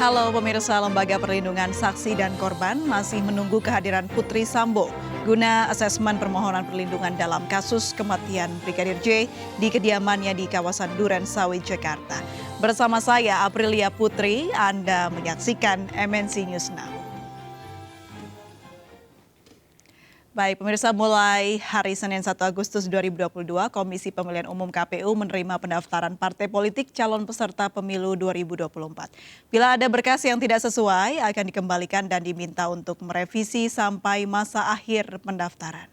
Halo pemirsa, Lembaga Perlindungan Saksi dan Korban masih menunggu kehadiran Putri Sambo guna asesmen permohonan perlindungan dalam kasus kematian Brigadir J di kediamannya di kawasan Duren Sawit, Jakarta. Bersama saya Aprilia Putri, Anda menyaksikan MNC News Now. Baik pemirsa, mulai hari Senin 1 Agustus 2022, Komisi Pemilihan Umum KPU menerima pendaftaran partai politik calon peserta pemilu 2024. Bila ada berkas yang tidak sesuai, akan dikembalikan dan diminta untuk merevisi sampai masa akhir pendaftaran.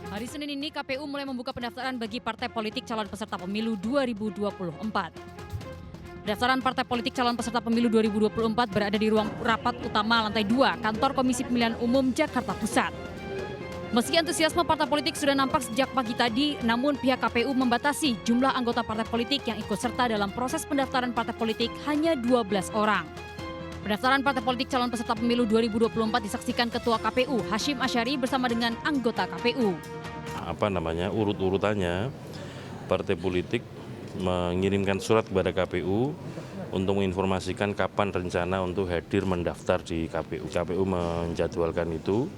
Hari Senin ini KPU mulai membuka pendaftaran bagi partai politik calon peserta pemilu 2024. Pendaftaran partai politik calon peserta pemilu 2024 berada di ruang rapat utama lantai 2 kantor Komisi Pemilihan Umum Jakarta Pusat. Meski antusiasme partai politik sudah nampak sejak pagi tadi, namun pihak KPU membatasi jumlah anggota partai politik yang ikut serta dalam proses pendaftaran partai politik hanya 12 orang. Pendaftaran partai politik calon peserta pemilu 2024 disaksikan Ketua KPU Hashim Asyari bersama dengan anggota KPU. Urut-urutannya partai politik mengirimkan surat kepada KPU untuk menginformasikan kapan rencana untuk hadir mendaftar di KPU. KPU menjadwalkan itu,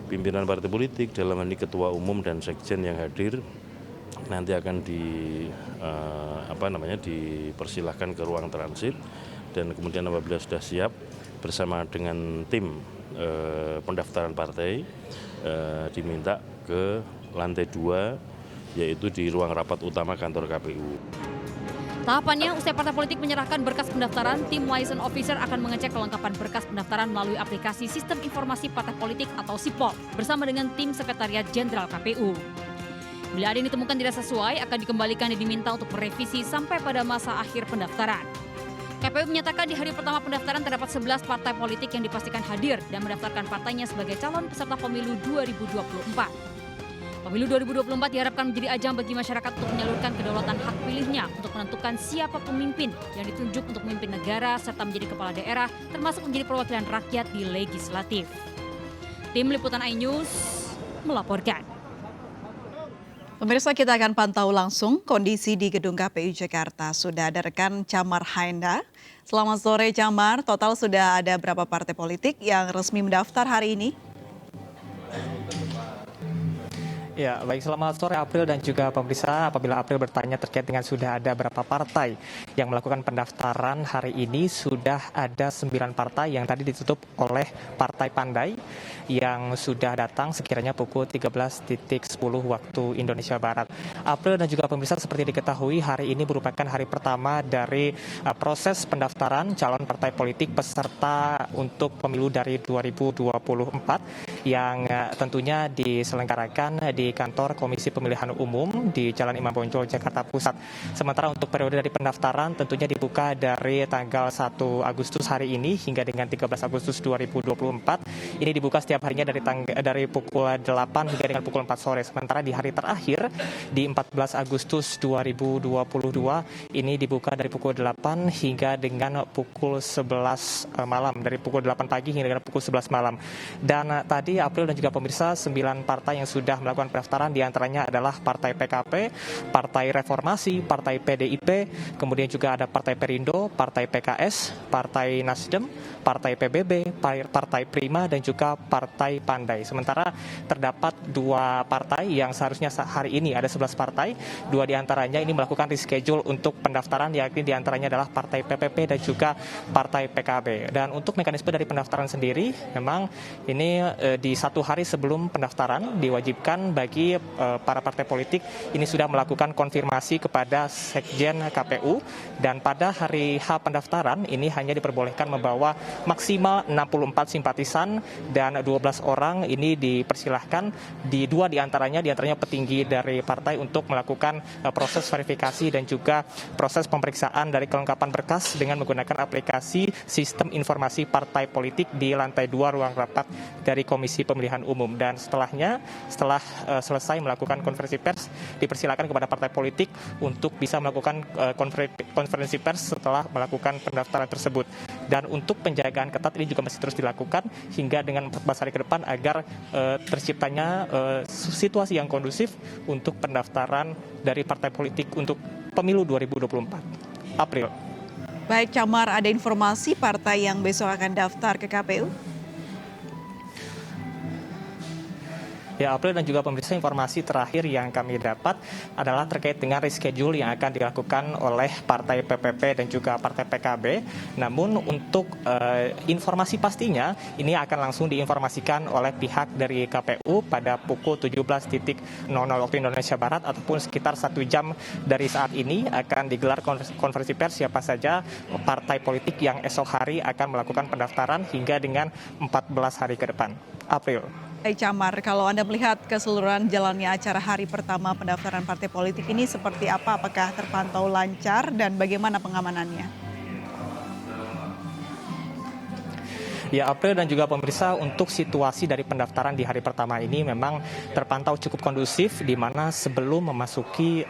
pimpinan partai politik dalam hal ini ketua umum dan sekjen yang hadir nanti akan dipersilahkan ke ruang transit, dan kemudian apabila sudah siap bersama dengan tim pendaftaran partai diminta ke lantai 2, yaitu di ruang rapat utama kantor KPU. Tahapannya, usai partai politik menyerahkan berkas pendaftaran, tim liaison officer akan mengecek kelengkapan berkas pendaftaran melalui aplikasi Sistem Informasi Partai Politik atau SIPOL bersama dengan tim Sekretariat Jenderal KPU. Bila ada yang ditemukan tidak sesuai, akan dikembalikan dan diminta untuk merevisi sampai pada masa akhir pendaftaran. KPU menyatakan di hari pertama pendaftaran terdapat 11 partai politik yang dipastikan hadir dan mendaftarkan partainya sebagai calon peserta pemilu 2024. Pemilu 2024 diharapkan menjadi ajang bagi masyarakat untuk menyalurkan kedaulatan hak pilihnya untuk menentukan siapa pemimpin yang ditunjuk untuk memimpin negara serta menjadi kepala daerah, termasuk menjadi perwakilan rakyat di legislatif. Tim Liputan iNews melaporkan. Pemirsa, kita akan pantau langsung kondisi di Gedung KPU Jakarta. Sudah ada rekan Camar Haenda. Selamat sore Camar, total sudah ada berapa partai politik yang resmi mendaftar hari ini? Ya, baik, selamat sore April dan juga pemirsa. Apabila April bertanya terkait dengan sudah ada berapa partai yang melakukan pendaftaran hari ini, sudah ada 9 partai yang tadi ditutup oleh Partai Pandai yang sudah datang sekiranya pukul 13.10 waktu Indonesia Barat. April dan juga pemirsa, seperti diketahui hari ini merupakan hari pertama dari proses pendaftaran calon partai politik peserta untuk pemilu dari 2024 yang tentunya diselenggarakan di kantor Komisi Pemilihan Umum di Jalan Imam Bonjol, Jakarta Pusat. Sementara untuk periode dari pendaftaran tentunya dibuka dari tanggal 1 Agustus hari ini hingga dengan 13 Agustus 2024. Ini dibuka setiap harinya dari pukul 8 hingga dengan pukul 4 sore. Sementara di hari terakhir di 14 Agustus 2022 ini dibuka dari pukul 8 hingga dengan pukul 11 malam. Dari pukul 8 pagi hingga dengan pukul 11 malam. Dan tadi April dan juga pemirsa, 9 partai yang sudah melakukan pendaftaran diantaranya adalah Partai PKP, Partai Reformasi, Partai PDIP, kemudian juga ada Partai Perindo, Partai PKS, Partai Nasdem, Partai PBB, Partai Prima, dan juga Partai Pandai. Sementara terdapat 2 partai yang seharusnya hari ini ada 11 partai, 2 diantaranya ini melakukan reschedule untuk pendaftaran, yakni diantaranya adalah Partai PPP dan juga Partai PKB. Dan untuk mekanisme dari pendaftaran sendiri, memang ini di 1 hari sebelum pendaftaran diwajibkan bagi para partai politik ini sudah melakukan konfirmasi kepada Sekjen KPU, dan pada hari H pendaftaran ini hanya diperbolehkan membawa maksimal 64 simpatisan dan 12 orang ini dipersilahkan, di 2 diantaranya petinggi dari partai untuk melakukan proses verifikasi dan juga proses pemeriksaan dari kelengkapan berkas dengan menggunakan aplikasi Sistem Informasi Partai Politik di lantai 2 ruang rapat dari Komisi Pemilihan Umum. Dan setelah selesai melakukan konferensi pers, dipersilakan kepada partai politik untuk bisa melakukan konferensi pers setelah melakukan pendaftaran tersebut. Dan untuk penjagaan ketat ini juga masih terus dilakukan hingga dengan 14 hari ke depan agar terciptanya situasi yang kondusif untuk pendaftaran dari partai politik untuk pemilu 2024. April. Baik, Camar, ada informasi partai yang besok akan daftar ke KPU? Ya, April dan juga pemirsa, informasi terakhir yang kami dapat adalah terkait dengan reschedule yang akan dilakukan oleh Partai PPP dan juga Partai PKB. Namun untuk informasi pastinya ini akan langsung diinformasikan oleh pihak dari KPU pada pukul 17.00 waktu Indonesia Barat ataupun sekitar 1 jam dari saat ini akan digelar konferensi pers siapa saja partai politik yang esok hari akan melakukan pendaftaran hingga dengan 14 hari ke depan. April. Baik, Camar, kalau Anda melihat keseluruhan jalannya acara hari pertama pendaftaran partai politik ini seperti apa? Apakah terpantau lancar dan bagaimana pengamanannya? Ya, April dan juga pemirsa, untuk situasi dari pendaftaran di hari pertama ini memang terpantau cukup kondusif, di mana sebelum memasuki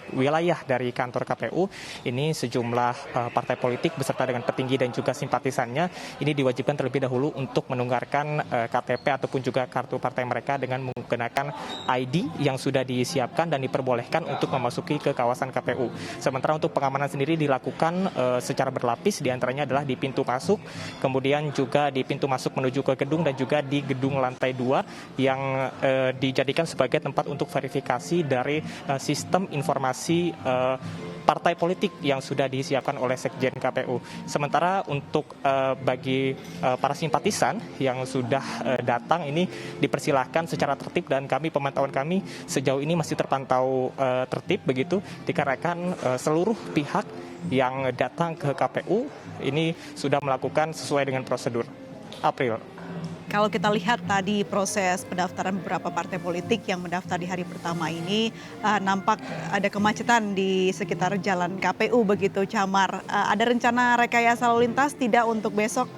wilayah dari kantor KPU, ini sejumlah partai politik beserta dengan petinggi dan juga simpatisannya ini diwajibkan terlebih dahulu untuk menunggakkan KTP ataupun juga kartu partai mereka dengan menggunakan ID yang sudah disiapkan dan diperbolehkan untuk memasuki ke kawasan KPU. Sementara untuk pengamanan sendiri dilakukan secara berlapis, diantaranya adalah di pintu masuk, kemudian juga di pintu masuk menuju ke gedung dan juga di gedung lantai 2 yang dijadikan sebagai tempat untuk verifikasi dari sistem informasi partai politik yang sudah disiapkan oleh Sekjen KPU. Sementara untuk bagi para simpatisan yang sudah datang ini dipersilahkan secara tertib, dan pemantauan kami sejauh ini masih terpantau tertib begitu, dikarenakan seluruh pihak yang datang ke KPU ini sudah melakukan sesuai dengan prosedur. April. Kalau kita lihat tadi proses pendaftaran beberapa partai politik yang mendaftar di hari pertama ini, nampak ada kemacetan di sekitar jalan KPU begitu, Camar. Ada rencana rekayasa lalu lintas tidak untuk besok?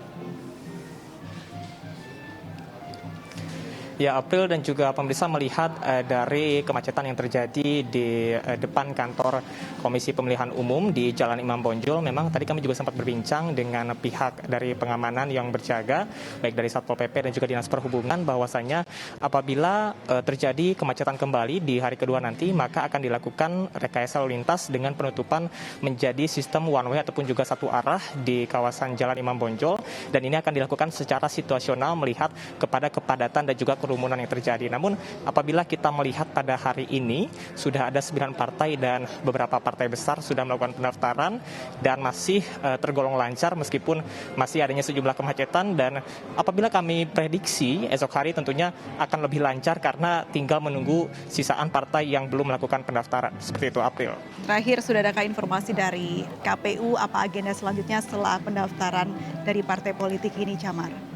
Ya, April dan juga pemirsa, melihat dari kemacetan yang terjadi di depan kantor Komisi Pemilihan Umum di Jalan Imam Bonjol, memang tadi kami juga sempat berbincang dengan pihak dari pengamanan yang berjaga, baik dari Satpol PP dan juga Dinas Perhubungan, bahwasanya apabila terjadi kemacetan kembali di hari kedua nanti, maka akan dilakukan rekayasa lalu lintas dengan penutupan menjadi sistem one way ataupun juga satu arah di kawasan Jalan Imam Bonjol, dan ini akan dilakukan secara situasional melihat kepada kepadatan dan juga kerumunan yang terjadi. Namun apabila kita melihat pada hari ini sudah ada 9 partai dan beberapa partai besar sudah melakukan pendaftaran dan masih tergolong lancar meskipun masih adanya sejumlah kemacetan, dan apabila kami prediksi esok hari tentunya akan lebih lancar karena tinggal menunggu sisaan partai yang belum melakukan pendaftaran. Seperti itu, April. Terakhir, sudah adakah informasi dari KPU apa agenda selanjutnya setelah pendaftaran dari partai politik ini, Camar?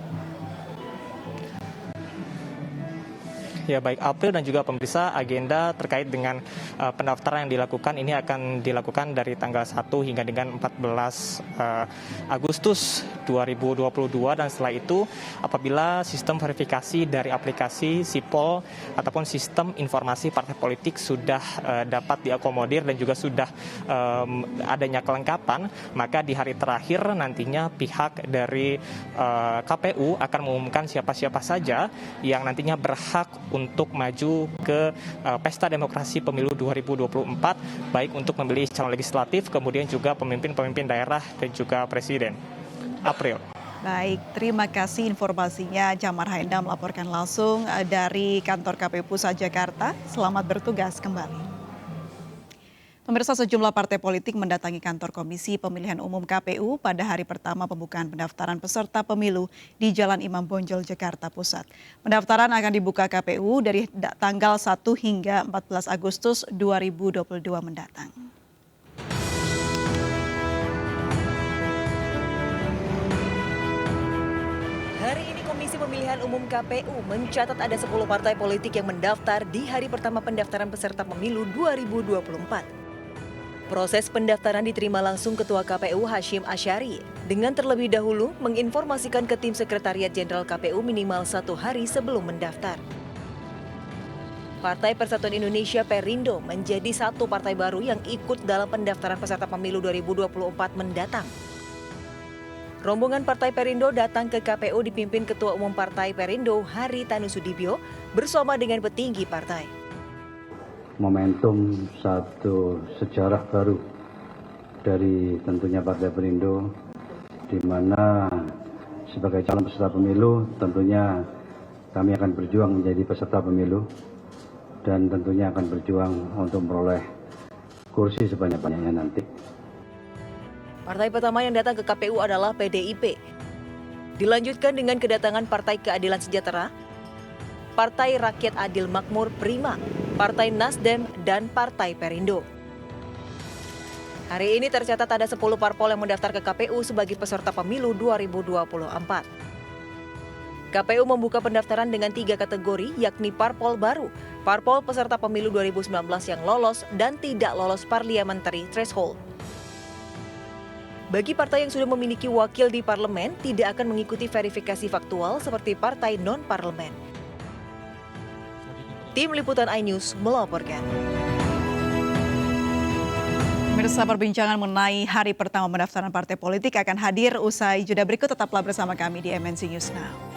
Ya, baik April dan juga pemirsa, agenda terkait dengan pendaftaran yang dilakukan ini akan dilakukan dari tanggal 1 hingga dengan 14 Agustus 2022, dan setelah itu apabila sistem verifikasi dari aplikasi Sipol ataupun sistem informasi partai politik sudah dapat diakomodir dan juga sudah adanya kelengkapan, maka di hari terakhir nantinya pihak dari KPU akan mengumumkan siapa-siapa saja yang nantinya berhak untuk maju ke pesta demokrasi pemilu 2024, baik untuk memilih calon legislatif, kemudian juga pemimpin-pemimpin daerah dan juga presiden. April. Baik, terima kasih informasinya. Camar Haenda melaporkan langsung dari kantor KPU Pusat Jakarta. Selamat bertugas kembali. Pemirsa, sejumlah partai politik mendatangi kantor Komisi Pemilihan Umum KPU pada hari pertama pembukaan pendaftaran peserta pemilu di Jalan Imam Bonjol, Jakarta Pusat. Pendaftaran akan dibuka KPU dari tanggal 1 hingga 14 Agustus 2022 mendatang. Hari ini Komisi Pemilihan Umum KPU mencatat ada 10 partai politik yang mendaftar di hari pertama pendaftaran peserta pemilu 2024. Proses pendaftaran diterima langsung Ketua KPU Hashim Asyari dengan terlebih dahulu menginformasikan ke tim Sekretariat Jenderal KPU minimal 1 hari sebelum mendaftar. Partai Persatuan Indonesia Perindo menjadi satu partai baru yang ikut dalam pendaftaran peserta pemilu 2024 mendatang. Rombongan Partai Perindo datang ke KPU dipimpin Ketua Umum Partai Perindo Haritanu Sudibyo bersama dengan petinggi partai. Momentum satu sejarah baru dari tentunya Partai Perindo, di mana sebagai calon peserta pemilu tentunya kami akan berjuang menjadi peserta pemilu dan tentunya akan berjuang untuk memperoleh kursi sebanyak-banyaknya nanti. Partai pertama yang datang ke KPU adalah PDIP. Dilanjutkan dengan kedatangan Partai Keadilan Sejahtera, Partai Rakyat Adil Makmur Prima, Partai Nasdem, dan Partai Perindo. Hari ini tercatat ada 10 parpol yang mendaftar ke KPU sebagai peserta pemilu 2024. KPU membuka pendaftaran dengan 3 kategori, yakni parpol baru, parpol peserta pemilu 2019 yang lolos dan tidak lolos parliamentary threshold. Bagi partai yang sudah memiliki wakil di parlemen, tidak akan mengikuti verifikasi faktual seperti partai non-parlemen. Tim Liputan iNews melaporkan. Pemirsa, perbincangan mengenai hari pertama pendaftaran partai politik akan hadir usai jeda berikut. Tetaplah bersama kami di MNC News Now.